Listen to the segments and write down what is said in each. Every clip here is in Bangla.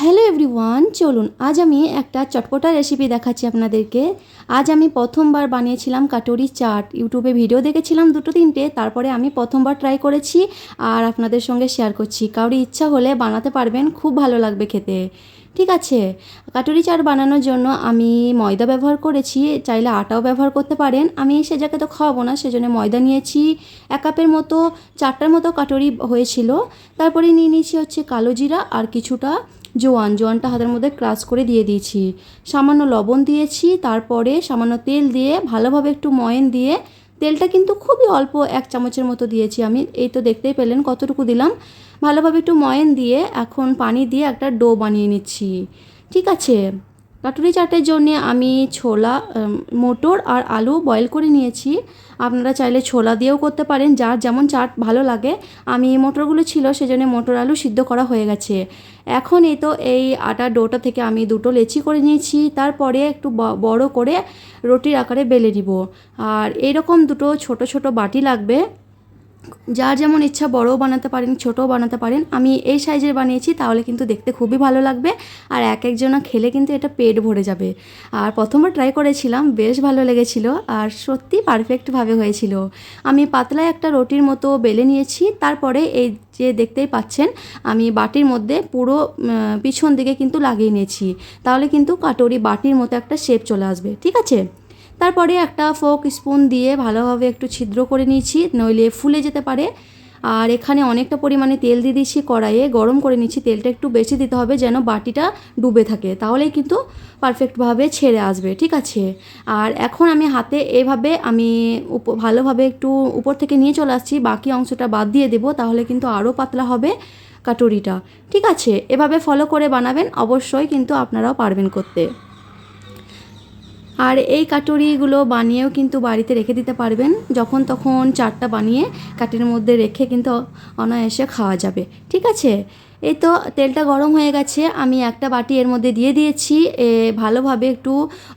হ্যালো এভরিওয়ান, চলুন আজ আমি একটা চটপটা রেসিপি দেখাচ্ছি আপনাদেরকে। আজ আমি প্রথমবার বানিয়েছিলাম কাটুরি চাট। ইউটিউবে ভিডিও দেখেছিলাম দুটো তিনটে, তারপরে আমি প্রথমবার ট্রাই করেছি আর আপনাদের সঙ্গে শেয়ার করছি। কারোর ইচ্ছা হলে বানাতে পারবেন, খুব ভালো লাগবে খেতে। ঠিক আছে, কাটুরি চাট বানানোর জন্য আমি ময়দা ব্যবহার করেছি, চাইলে আটাও ব্যবহার করতে পারেন। আমি সে জায়গায় তো খাওয়াবো না, সেজন্য ময়দা নিয়েছি 1 কাপের মতো। 4টার মতো কাটুরি হয়েছিল। তারপরে নিয়ে নিয়েছি হচ্ছে কালো জিরা আর কিছুটা জোয়ানটা হাতের মধ্যে ক্রাশ করে দিয়ে দিয়েছি। সামান্য লবণ দিয়েছি, তারপরে সামান্য তেল দিয়ে ভালোভাবে একটু ময়ান দিয়ে, তেলটা কিন্তু খুবই অল্প 1 চামচের মতো দিয়েছি আমি। এই তো দেখতেই পেলেন কতটুকু দিলাম। ভালোভাবে একটু ময়ান দিয়ে এখন পানি দিয়ে একটা ডো বানিয়ে নিচ্ছি। ঠিক আছে, কাটুরি চাটের জন্যে আমি ছোলা, মটর আর আলু বয়েল করে নিয়েছি। আপনারা চাইলে ছোলা দিয়েও করতে পারেন, যার যেমন চাট ভালো লাগে। আমি মটরগুলো ছিল সেজন্য মটর আলু সিদ্ধ করা হয়ে গেছে। এখন এই তো এই আটার ডোটা থেকে আমি 2টো লেচি করে নিয়েছি। তারপরে একটু বড় করে রুটির আকারে বেলে নিব। আর এইরকম 2টো ছোট ছোট বাটি লাগবে। যার যেমন ইচ্ছা বড়ও বানাতে পারেন, ছোটও বানাতে পারেন। আমি এই সাইজের বানিয়েছি, তাহলে কিন্তু দেখতে খুবই ভালো লাগবে আর এক একজনা খেলে কিন্তু এটা পেট ভরে যাবে। আর প্রথমবার ট্রাই করেছিলাম, বেশ ভালো লেগেছিল আর সত্যি পারফেক্টভাবে হয়েছিল। আমি পাতলা একটা রুটির মতো বেলে নিয়েছি। তারপরে এই যে দেখতেই পাচ্ছেন, আমি বাটির মধ্যে পুরো পিছন দিকে কিন্তু লাগিয়ে নিয়েছি। তাহলে কিন্তু কাটুরি বাটির মতো একটা শেপ চলে আসবে। ঠিক আছে, তারপরে একটা ফোক স্পুন দিয়ে ভালোভাবে একটু ছিদ্র করে নিয়েছি, নইলে ফুলে যেতে পারে। আর এখানে অনেকটা পরিমাণে তেল দিয়ে দিয়েছি, কড়াইয়ে গরম করে নিচ্ছি। তেলটা একটু বেশি দিতে হবে যেন বাটিটা ডুবে থাকে, তাহলেই কিন্তু পারফেক্টভাবে ছেড়ে আসবে। ঠিক আছে, আর এখন আমি হাতে এভাবে আমি ভালোভাবে একটু উপর থেকে নিয়ে চলে আসছি, বাকি অংশটা বাদ দিয়ে দেবো, তাহলে কিন্তু আরও পাতলা হবে কাটুরিটা। ঠিক আছে, এভাবে ফলো করে বানাবেন, অবশ্যই কিন্তু আপনারাও পারবেন করতে। আর এই কাটুরিগুলো বানিয়েও কিন্তু বাড়িতে রেখে দিতে পারবেন, যখন তখন চাটটা বানিয়ে কাটির মধ্যে রেখে কিন্তু অনায়াসে খাওয়া যাবে। ঠিক আছে, এই তো তেলটা গরম হয়ে গেছে, আমি একটা বাটি এর মধ্যে দিয়ে দিয়েছি। ভালোভাবে একটু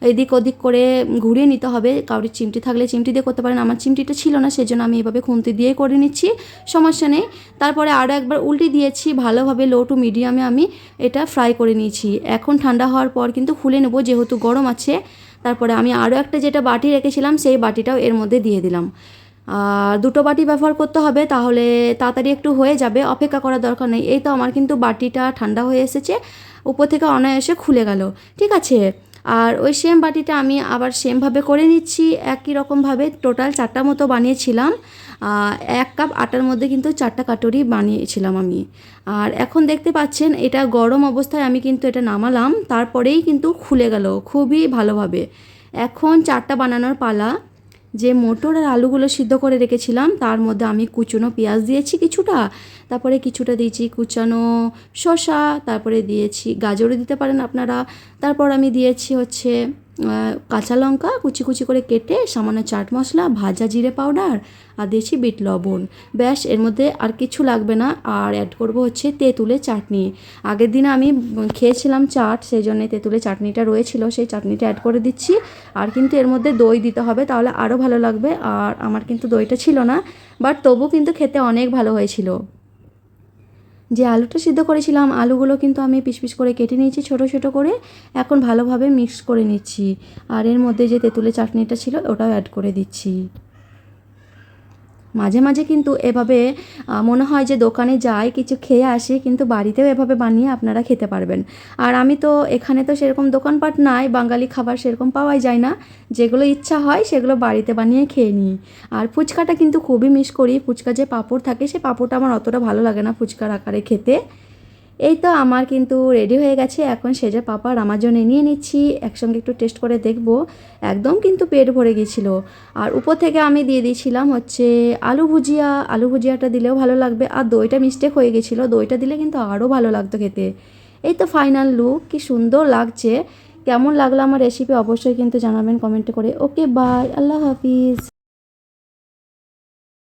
এদিক ওদিক করে ঘুরিয়ে নিতে হবে। কারোর চিমটি থাকলে চিমটি দিয়ে করতে পারেন, আমার চিমটিটা ছিল না, সেজন্য আমি এভাবে খুন্তি দিয়ে করে নিচ্ছি, সমস্যা নেই। তারপরে আরও একবার উল্টে দিয়েছি, ভালোভাবে লো টু মিডিয়ামে আমি এটা ফ্রাই করে নিয়েছি। এখন ঠান্ডা হওয়ার পর কিন্তু খুলে নেব, যেহেতু গরম আছে। তারপরে আমি আরও একটা যেটা বাটি রেখেছিলাম সেই বাটিটাও এর মধ্যে দিয়ে দিলাম। আর 2টো বাটি ব্যবহার করতে হবে, তাহলে তাড়াতাড়ি একটু হয়ে যাবে, অপেক্ষা করার দরকার নেই। এই তো আমার কিন্তু বাটিটা ঠান্ডা হয়ে এসেছে, উপর থেকে অনায়াসে খুলে গেল। ঠিক আছে, আর ওই সেম বাটিটা আমি আবার সেমভাবে করে নিচ্ছি, একই রকমভাবে। টোটাল 4টা মতো বানিয়েছিলাম। 1 কাপ আটার মধ্যে কিন্তু 4টা কাটুরি বানিয়েছিলাম আমি। আর এখন দেখতে পাচ্ছেন এটা গরম অবস্থায় আমি কিন্তু এটা নামালাম, তারপরেই কিন্তু খুলে গেল খুবই ভালোভাবে। এখন চাটটা বানানোর পালা। যে মটর আর আলুগুলো সিদ্ধ করে রেখেছিলাম তার মধ্যে আমি কুচনো পেঁয়াজ দিয়েছি কিছুটা, তারপরে কিছুটা দিয়েছি কুচানো শসা, তারপরে দিয়েছি গাজরও দিতে পারেন আপনারা। তারপর আমি দিয়েছি হচ্ছে কাঁচা লঙ্কা কুচি কুচি করে কেটে, সামান্য চাট মশলা, ভাজা জিরে পাউডার আর দিয়েছি বিট লবণ। ব্যাস, এর মধ্যে আর কিছু লাগবে না। আর অ্যাড করব হচ্ছে তেঁতুলের চাটনি। আগের দিনে আমি খেয়েছিলাম চাট, সেই জন্য তেঁতুলের চাটনিটা রয়েছিল, সেই চাটনিটা অ্যাড করে দিচ্ছি। আর কিন্তু এর মধ্যে দই দিতে হবে, তাহলে আরও ভালো লাগবে। আর আমার কিন্তু দইটা ছিল না, বাট তবু কিন্তু খেতে অনেক ভালো হয়েছিল। যে আলুটা সিদ্ধ করেছিলাম, আলুগুলো কিন্তু আমি পিস পিস করে কেটে নিয়েছি ছোটো ছোটো করে। এখন ভালোভাবে মিক্স করে নিচ্ছি। আর এর মধ্যে যে তেঁতুলের চাটনিটা ছিল ওটাও অ্যাড করে দিচ্ছি। মাঝে মাঝে কিন্তু এভাবে মনে হয় যে দোকানে যাই কিছু খেয়ে আসি, কিন্তু বাড়িতেও এভাবে বানিয়ে আপনারা খেতে পারবেন। আর আমি তো এখানে তো সেরকম দোকানপাট নাই, বাঙালি খাবার সেরকম পাওয়াই যায় না। যেগুলো ইচ্ছা হয় সেগুলো বাড়িতে বানিয়ে খেয়ে নিই। আর ফুচকাটা কিন্তু খুবই মিস করি। ফুচকা যে পাঁপড় থাকে, সে পাঁপড়টা আমার অতটা ভালো লাগে না ফুচকার আকারে খেতে। এই তো আমার কিন্তু রেডি হয়ে গেছে, এখন সেজে পাঁপড় আমার জন্য নিয়ে নিচ্ছি, একসঙ্গে একটু টেস্ট করে দেখব। একদম কিন্তু পেট ভরে গিয়েছিল। আর উপর থেকে আমি দিয়ে দিয়েছিলাম হচ্ছে আলু ভুজিয়া। আলু ভুজিয়াটা দিলেও ভালো লাগবে। আর দইটা মিস্টেক হয়ে গেছিলো, দইটা দিলে কিন্তু আরও ভালো লাগতো খেতে। এই তো ফাইনাল লুক, কি সুন্দর লাগছে। কেমন লাগলো আমার রেসিপি অবশ্যই কিন্তু জানাবেন কমেন্টে করে। ওকে, বাই, আল্লাহ হাফিজ।